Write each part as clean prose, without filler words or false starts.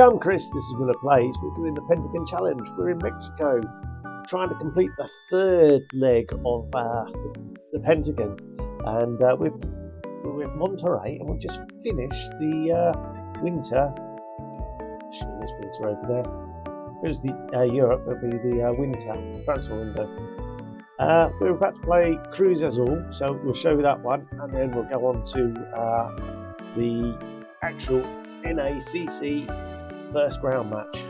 I'm Chris, this is Willa Plays. We're doing the Pentagon Challenge. We're in Mexico, trying to complete the third leg of the Pentagon. And we're with Monterrey, and we've just finished the winter. Actually, there's winter over there. Here's the Europe, it'll be the winter transfer window. We're about to play Cruz Azul, so we'll show you that one, and then we'll go on to the actual NACC first round match.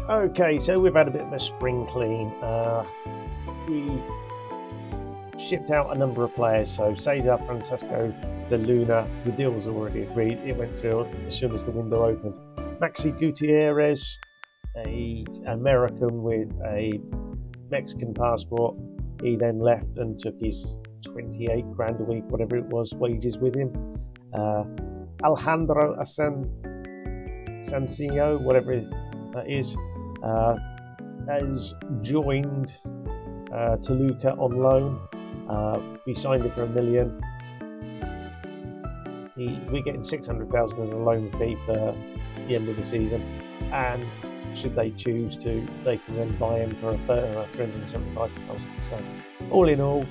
Okay, so we've had a bit of a spring clean. We shipped out a number of players, so Cesar Francesco de Luna, the deal was already agreed, it went through as soon as the window opened. Maxi Gutierrez, an American with a Mexican passport, he then left and took his 28 grand a week, whatever it was, wages with him. Alejandro Asencio, whatever that is, has joined Toluca on loan. We signed him for $1 million. We're getting $600,000 as a loan fee for the end of the season, and should they choose to, they can then buy him for $375,000. So all in all,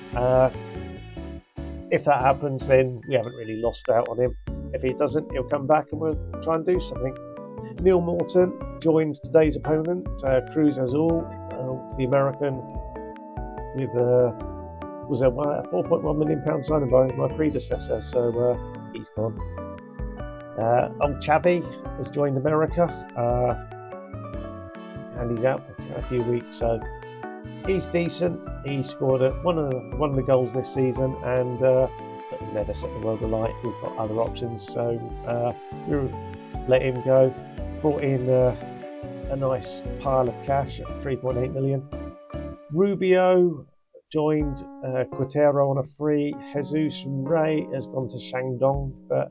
if that happens, then we haven't really lost out on him. If he doesn't, he'll come back and we'll try and do something. Neil Morton joins today's opponent, Cruz Azul, the American, with was a £4.1 million signing by my predecessor, so he's gone. Old Chavi has joined America, and he's out for a few weeks, so he's decent. He scored one of the goals this season, and that has never set the world alight. We've got other options, so we'll let him go. Brought in a nice pile of cash at 3.8 million. Rubio joined Quintero on a free. Jesus Ray has gone to Shandong for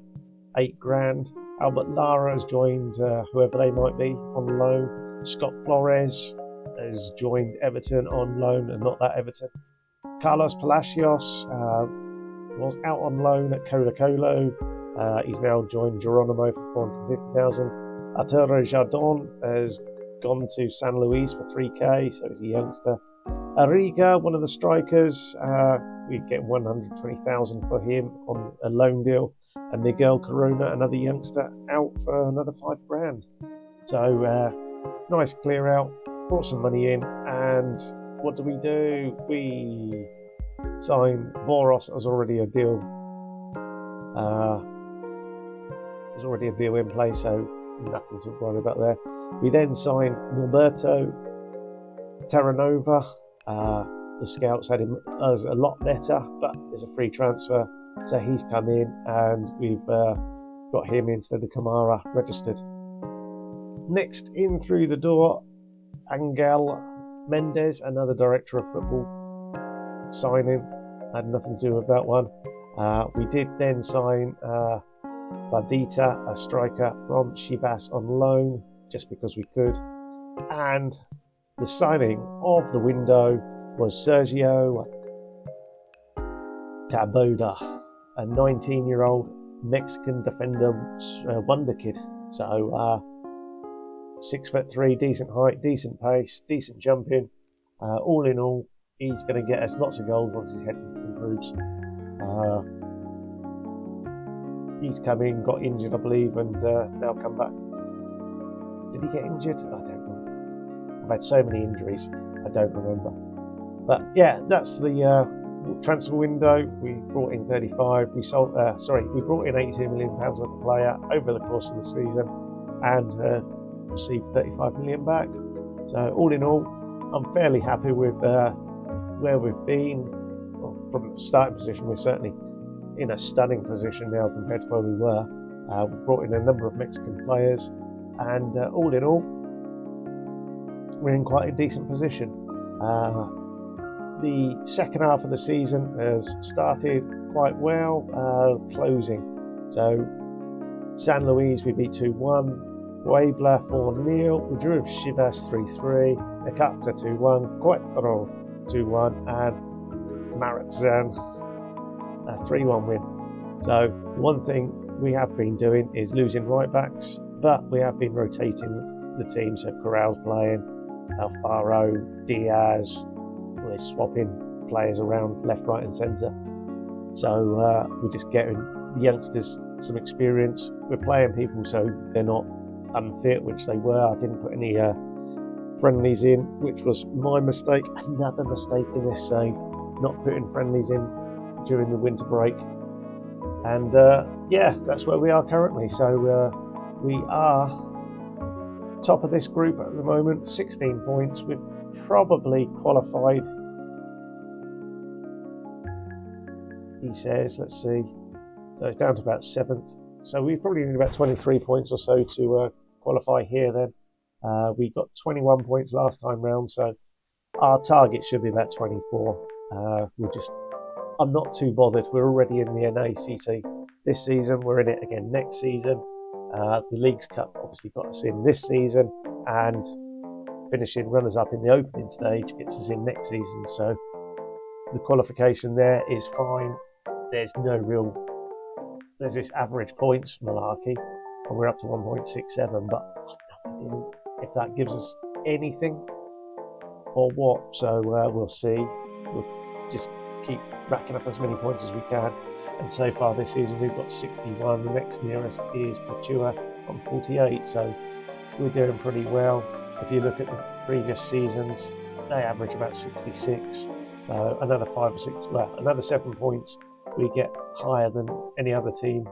8 grand. Albert Lara has joined whoever they might be on loan. Scott Flores has joined Everton on loan, and not that Everton. Carlos Palacios was out on loan at Colo-Colo. He's now joined Geronimo for 450,000. Arturo Jardon has gone to San Luis for 3k, so he's a youngster. Arriga, one of the strikers, we get 120,000 for him on a loan deal. And Miguel Corona, another youngster, out for another 5 grand. So nice clear out, brought some money in, and what do? We signed Boros. There's already a deal. There's already a deal in place, so nothing to worry about there. We then signed Norberto Terranova. The scouts had him as a lot better, but there's a free transfer, so he's come in, and we've got him instead of Kamara registered. Next in through the door, Angel Mendez, another director of football signing. Had nothing to do with that one. We did then sign Badita, a striker from Chivas on loan, just because we could. And the signing of the window was Sergio Taboada, a 19-year-old Mexican defender wonder kid. So 6'3", decent height, decent pace, decent jumping. All in all, he's going to get us lots of goals once his head improves. He's come in, got injured, I believe, and now come back. Did he get injured? I don't know. I've had so many injuries, I don't remember. But yeah, that's the transfer window. We brought in 35. We brought in £82 million worth of player over the course of the season, and received 35 million back. So all in all, I'm fairly happy with where we've been. Well, from the starting position, we're certainly in a stunning position now compared to where we were. We brought in a number of Mexican players, and all in all, we're in quite a decent position. The second half of the season has started quite well, closing. So San Luis we beat 2-1, Puebla 4-0, we drew with Chivas 3-3, Necaxa 2-1, Querétaro 2-1, and Mazatlán a 3-1 win. So one thing we have been doing is losing right backs, but we have been rotating the team. So Corral's playing, Alfaro, Diaz. We're swapping players around left, right, and centre. So we're just getting the youngsters some experience. We're playing people so they're not unfit, which they were. I didn't put any friendlies in, which was my mistake. Another mistake in this save, not putting friendlies in during the winter break. And yeah, that's where we are currently. So we are top of this group at the moment, 16 points. We've probably qualified, he says. Let's see. So it's down to about 7th. So we probably need about 23 points or so to qualify here then. We got 21 points last time round, so our target should be about 24. I'm not too bothered. We're already in the NACC this season. We're in it again next season. The Leagues Cup obviously got us in this season, and finishing runners-up in the opening stage gets us in next season. So the qualification there is fine. There's this average points malarkey, and we're up to 1.67, but I've no idea if that gives us anything or what. So we'll see. We'll just keep racking up as many points as we can. And so far this season we've got 61. The next nearest is Patua on 48. So we're doing pretty well. If you look at the previous seasons, they average about 66. So another 7 points, we get higher than any other team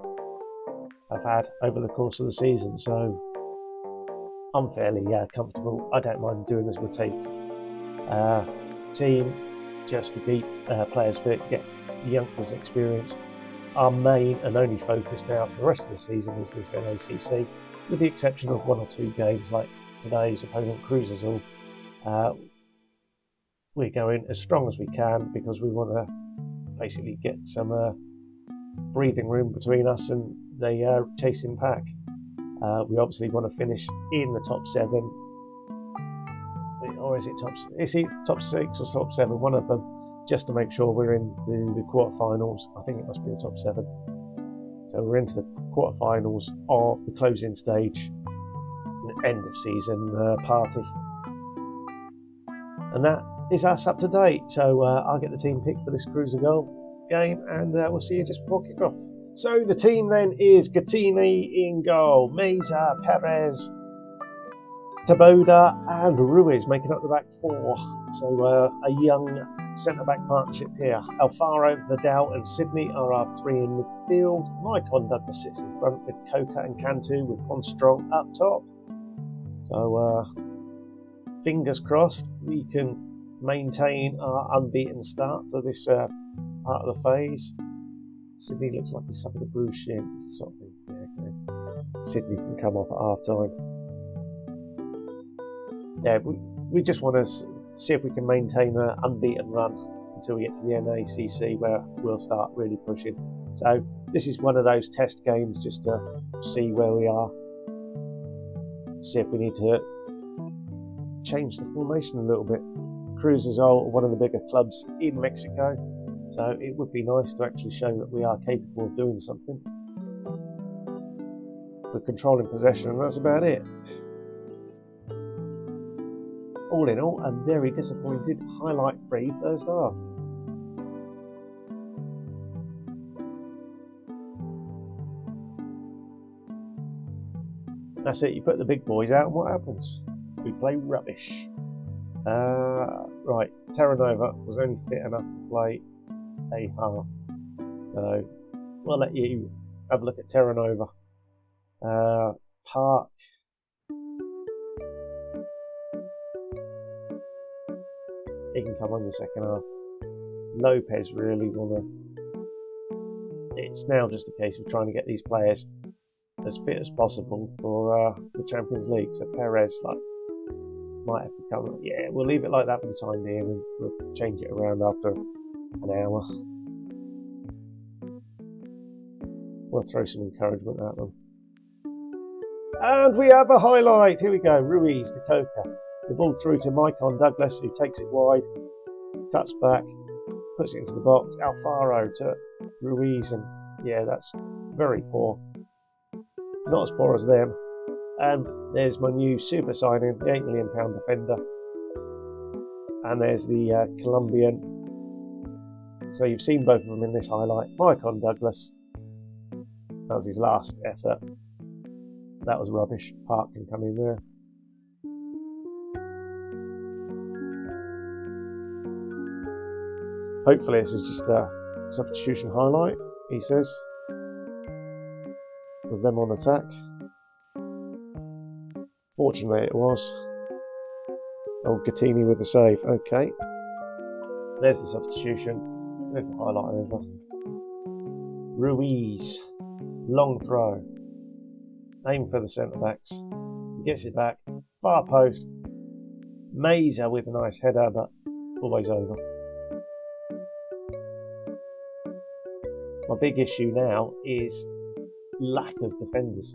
have had over the course of the season. So I'm fairly comfortable. I don't mind doing this rotate team just to keep players fit, get youngsters experience. Our main and only focus now for the rest of the season is this NACC, with the exception of 1 or 2 games like today's opponent Cruises all. We're going as strong as we can because we want to basically get some breathing room between us and the chasing pack. We obviously want to finish in the top 7, or is it top 6 or top 7? One of them, just to make sure we're in the quarterfinals. I think it must be the top 7. So we're into the quarterfinals of the closing stage, the end of season party, and that is us up to date. So I'll get the team picked for this Cruiser goal game, and we'll see you just before kick-off. So the team then is Gattini in goal, Meza, Perez, Taboda and Ruiz making up the back 4. So a young centre-back partnership here. Alfaro, Vidal and Sydney are our 3 in midfield. Maicon Douglas sits in front with Coca and Cantu, with Ponstrong up top. So fingers crossed we can maintain our unbeaten start to this part of the phase. Sydney looks like he's suffered a bruised shin. It's the sort of thing. Yeah, okay. Sydney can come off at half-time. Yeah, we just want to see if we can maintain an unbeaten run until we get to the NACC, where we'll start really pushing. So this is one of those test games just to see where we are, see if we need to change the formation a little bit. Cruises are one of the bigger clubs in Mexico, so it would be nice to actually show that we are capable of doing something. We're controlling possession, and that's about it. All in all, a very disappointed highlight-free first half. That's it, you put the big boys out and what happens? We play rubbish. Right, Terranova was only fit enough to play a half. So we'll let you have a look at Terranova. Park. He can come on the second half. Lopez really it's now just a case of trying to get these players as fit as possible for the Champions League. So Perez might have to come. Yeah, we'll leave it like that for the time being, and we'll change it around after an hour. We'll throw some encouragement at them. And we have a highlight. Here we go. Ruiz to Coca. The ball through to Maicon Douglas, who takes it wide, cuts back, puts it into the box. Alfaro to Ruiz, and Yeah, that's very poor. Not as poor as them. And there's my new super signing, the £8 million defender. And there's the Colombian. So you've seen both of them in this highlight. Maicon Douglas. That was his last effort. That was rubbish. Park can come in there. Hopefully this is just a substitution highlight, he says. With them on attack. Fortunately it was. Oh, Gattini with the save. Okay. There's the substitution. There's the highlight over. Ruiz. Long throw. Aim for the centre backs. He gets it back. Far post. Meza with a nice header, but always over. My big issue now is lack of defenders.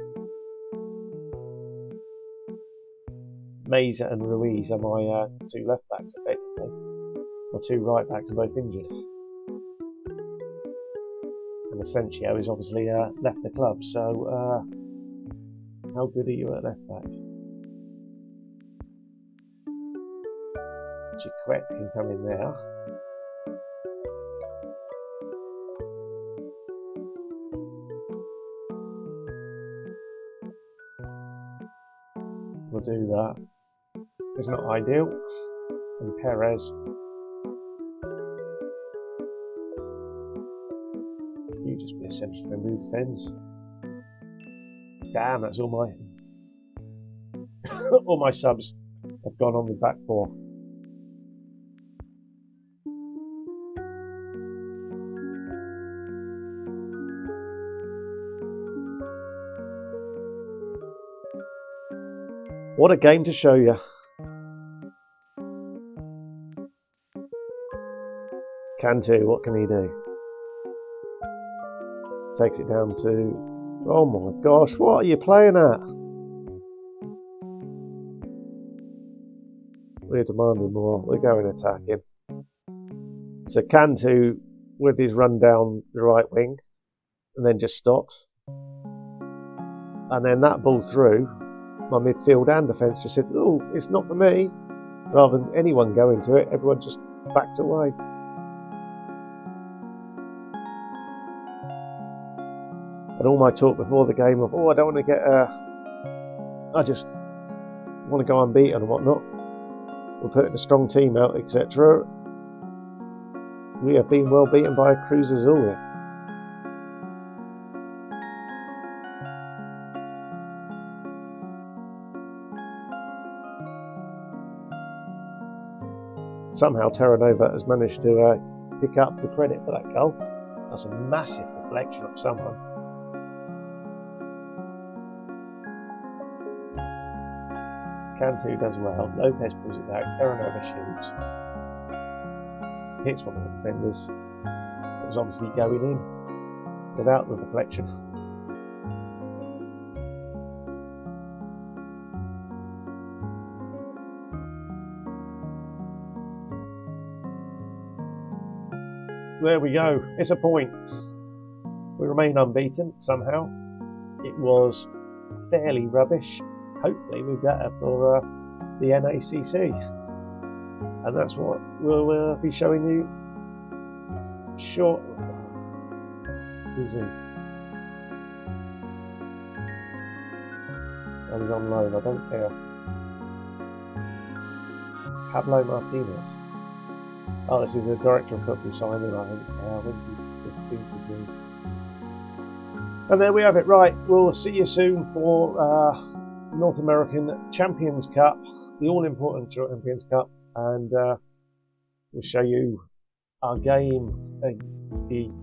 Meza and Ruiz are my two left backs, effectively. My two right backs are both injured. And Asensio has obviously left the club, so how good are you at left back? Chiquette can come in there. We'll do that. It's not ideal. And Perez. You just be a central defender who defends. Damn, that's all my all my subs have gone on the back four. What a game to show you. Cantu, what can he do? Takes it down to... Oh my gosh, what are you playing at? We're demanding more. We're going attacking. So Cantu with his run down the right wing and then just stops. And then that ball through, my midfield and defence just said, oh, it's not for me. Rather than anyone go into it, everyone just backed away. And all my talk before the game of, oh, I don't want to get I just want to go unbeaten and whatnot. We're putting a strong team out, etc. We have been well beaten by Cruz Azul here. Somehow Terranova has managed to pick up the credit for that goal. That's a massive deflection of someone. Cantu does well. Lopez pulls it back. Terranova shoots. Hits one of the defenders. It was obviously going in without the deflection. There we go. It's a point. We remain unbeaten somehow. It was fairly rubbish. Hopefully we're better for the NACC. And that's what we'll be showing you shortly. Who's in? Oh, he's on loan, I don't care. Pablo Martinez. Oh, this is a director of football signing, I think. When's he 15th of June? And there we have it. Right, we'll see you soon for North American Champions Cup, the all-important Champions Cup, and we'll show you our game,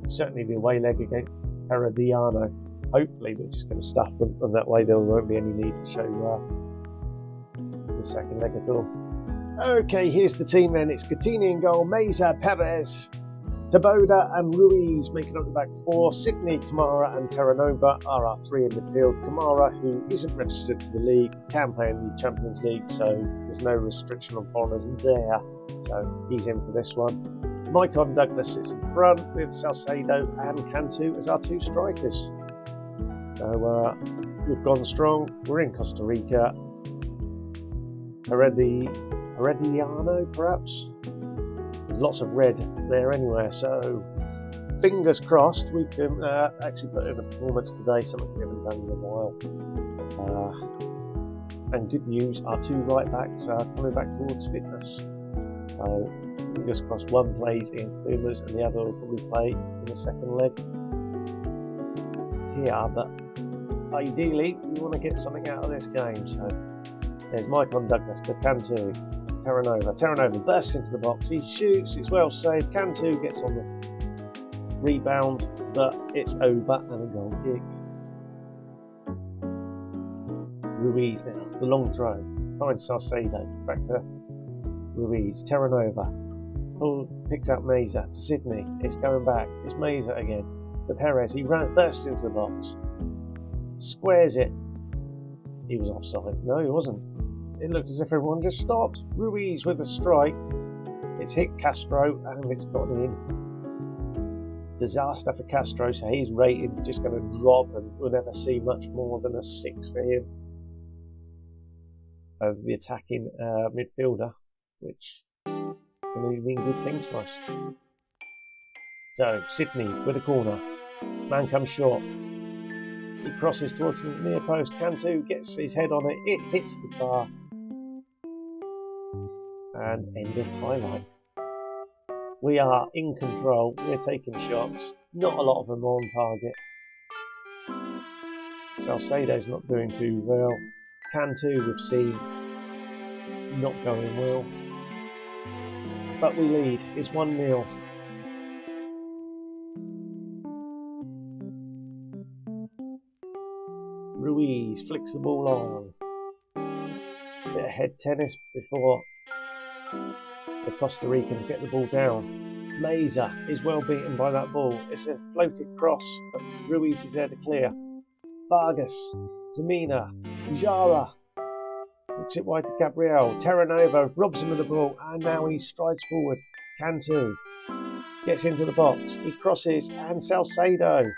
certainly the away leg against Herediano. Hopefully we're just going to stuff them, and that way there won't be any need to show the second leg at all. Okay, here's the team then. It's Gattini in goal, Meza, Perez, Taboda and Ruiz making up the back four. Signy, Kamara and Terranova are our three in midfield. Kamara, who isn't registered for the league, can play in the Champions League, so there's no restriction on foreigners there. So he's in for this one. Maicon Douglas sits in front with Salcedo and Cantu as our 2 strikers. So we've gone strong. We're in Costa Rica. Herediano, perhaps? There's lots of red there anywhere, so fingers crossed we can actually put in a performance today, something we haven't done in a while. And good news, our 2 right backs are coming back towards fitness. So fingers crossed one plays in Pumas and the other will probably play in the second leg here, but ideally we want to get something out of this game. So there's Maicon Douglas to Cantu, Terranova bursts into the box, he shoots, it's well saved, Cantu gets on the rebound, but it's over and a goal kick. Ruiz now, the long throw, finds Salcedo, back to Ruiz, Terranova, picks out Meza to Sydney, it's going back, it's Meza again, to Perez, he bursts into the box, squares it, he was offside, no he wasn't, it looked as if everyone just stopped, Ruiz with a strike, it's hit Castro and it's gone in. Disaster for Castro, so his rating's just going to drop and we'll never see much more than a 6 for him as the attacking midfielder, which can only mean good things for us. So Sydney with a corner, man comes short, he crosses towards the near post, Cantu gets his head on it, it hits the bar, and end of highlight. We are in control, we're taking shots, not a lot of them on target. Salcedo's not doing too well. Cantu we've seen not going well. But we lead, it's 1-0. Ruiz flicks the ball on. Bit of head tennis before the Costa Ricans get the ball down. Meza is well beaten by that ball. It's a floated cross, but Ruiz is there to clear. Vargas, Tamina, Jara, looks it wide to Gabriel. Terranova robs him of the ball, and now he strides forward. Cantu gets into the box. He crosses, and Salcedo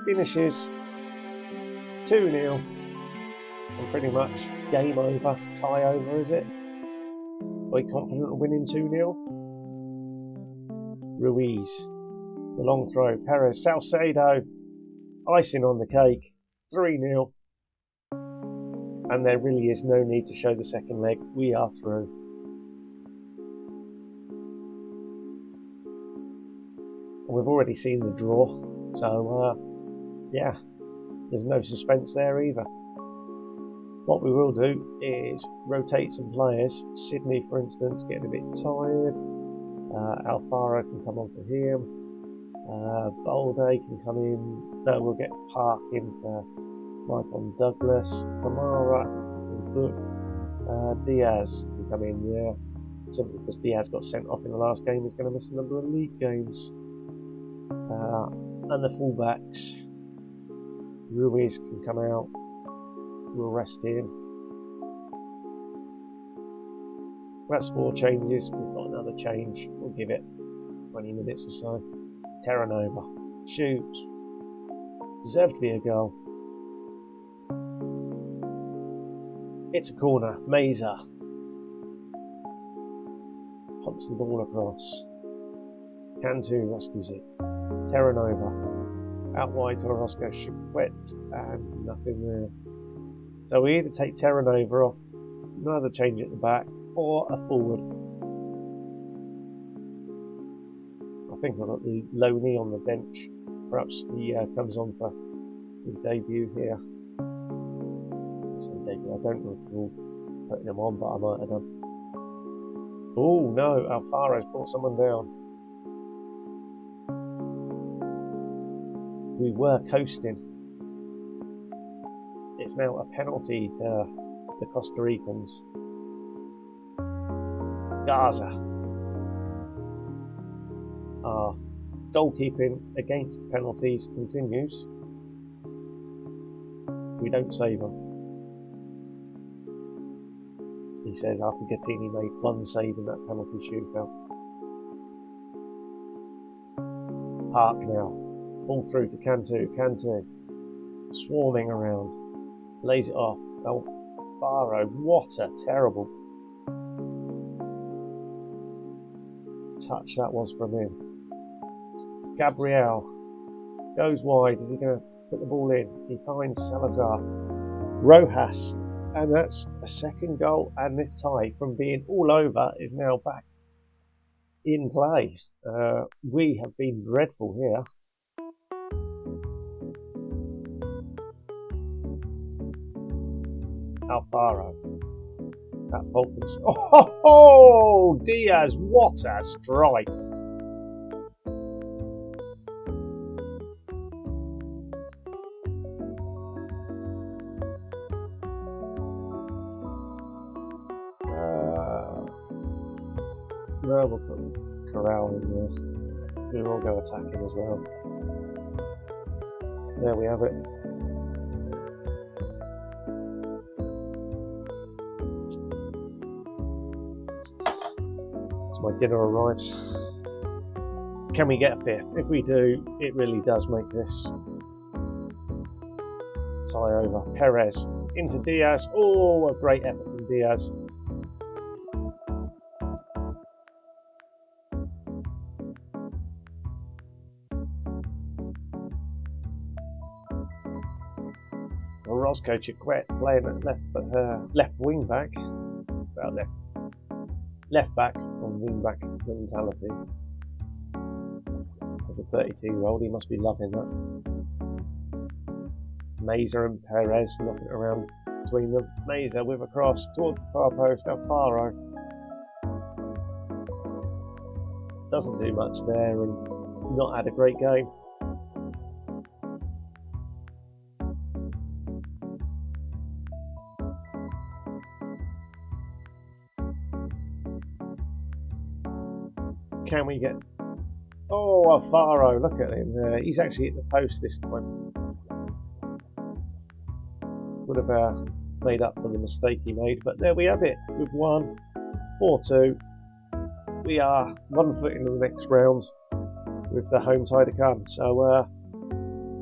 finishes 2-0. And pretty much game over, tie over, is it? Are we confident of winning 2-0? Ruiz, the long throw, Perez, Salcedo, icing on the cake, 3-0. And there really is no need to show the second leg, we are through. And we've already seen the draw, so yeah, there's no suspense there either. What we will do is rotate some players. Sydney, for instance, getting a bit tired. Alfaro can come on for him. Balde can come in. No, we'll get Park in for Maicon Douglas. Kamara is booked. Diaz can come in there. Simply because Diaz got sent off in the last game, he's going to miss a number of league games. And the fullbacks. Ruiz can come out. We'll rest him. That's 4 changes. We've got another change. We'll give it 20 minutes or so. Terranova shoots. Deserved to be a goal. It's a corner. Meza pumps the ball across. Cantu rescues it. Terranova out wide to Orozco Chiquet, and nothing there. So we either take Terranova off, another change at the back, or a forward. I think I've got the Loney on the bench. Perhaps he comes on for his debut here. Debut. I don't recall putting him on, but I might have done. Oh no, Alfaro's brought someone down. We were coasting. It's now a penalty to the Costa Ricans. Gaza. Our goalkeeping against penalties continues. We don't save them. He says after Gattini made 1 save in that penalty shootout. park now. All through to Cantu. Swarming around. Lays it off. Alfaro, what a terrible touch that was from him. Gabriel goes wide. Is he going to put the ball in? He finds Salazar. Rojas. And that's a second goal, and this tie from being all over is now back in play. We have been dreadful here. Alfaro. That Bolton's. Oh, Diaz, what a strike! No, we'll put Corral in there. We will go attacking as well. There we have it. As my dinner arrives. Can we get a fifth? If we do, it really does make this tie over. Perez into Diaz. Oh, a great effort from Diaz. Roscoe Chiquette playing at left wing back. About left back on wing back mentality. As a 32-year-old, he must be loving that. Meza and Perez knocking it around between them. Meza with a cross towards the far post. Alfaro doesn't do much there and not had a great game. Can we get... Oh, Alfaro, look at him there. He's actually hit the post this time. Would have made up for the mistake he made, but there we have it. We've won 4-2. We are 1 foot into the next round with the home tie to come. So,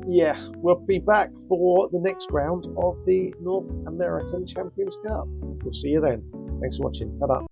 yeah, we'll be back for the next round of the North American Champions Cup. We'll see you then. Thanks for watching. Ta-da.